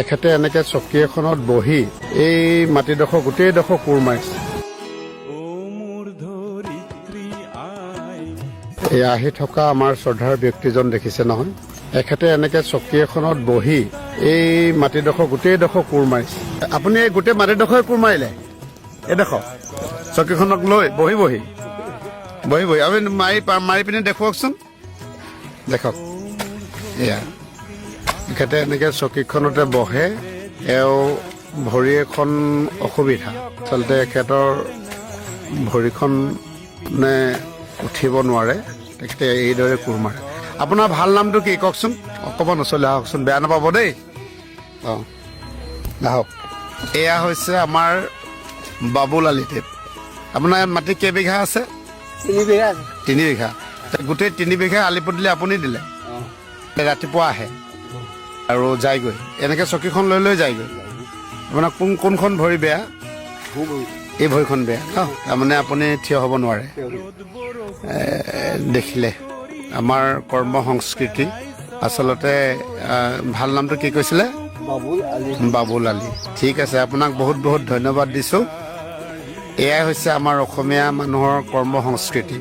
এখেতে এনেকে চকী এখনত বহি এই মাটিডোখৰ গোটেইডোখৰ কোৰ মাৰিছে। এই আহি থকা আমাৰ শ্ৰদ্ধাৰ ব্যক্তিজন দেখিছে নহয়, এখেতে এনেকে চকী এখনত বহি এই মাটিডোখৰ গোটেইডোখৰ কোৰ মাৰিছে। আপুনি এই গোটেই মাটিডোখৰ কোৰ মাৰিলে এইডোখৰ চকীখনক লৈ বহি বহি আপুনি মাৰি পিনে দেখুৱাওকচোন, দেখক এয়া এখেতে এনেকে চকীখনতে বহে। এওঁ ভৰি এখন অসুবিধা, আচলতে এখেতৰ ভৰিখন মানে উঠিব নোৱাৰে, তেখেতে এইদৰে কোৰ মাৰে। আপোনাৰ ভাল নামটো কি কওকচোন, অকণমান ওচৰলৈ আহকচোন, বেয়া নাপাব দেই। অঁ আহক। এয়া হৈছে আমাৰ বাবুল আলী দেৱ। আপোনাৰ মাটি কেইবিঘা আছে? 3 বিঘা। 3 বিঘা। গোটেই 3 বিঘা আলি পদূলি আপুনি দিলে? ৰাতিপুৱা আহে আৰু যায়গৈ, এনেকে চকীখন লৈ লৈ যায়গৈ। আপোনাৰ কোনখন ভৰি বেয়া? এই ভৰিখন বেয়া ন, তাৰমানে আপুনি থিয় হ'ব নোৱাৰে। দেখিলে আমাৰ কৰ্ম সংস্কৃতি। আচলতে ভাল নামটো কি কৈছিলে? বাবুল আলী। ঠিক আছে, আপোনাক বহুত বহুত ধন্যবাদ দিছোঁ। এয়াই হৈছে আমাৰ অসমীয়া মানুহৰ কৰ্ম সংস্কৃতি।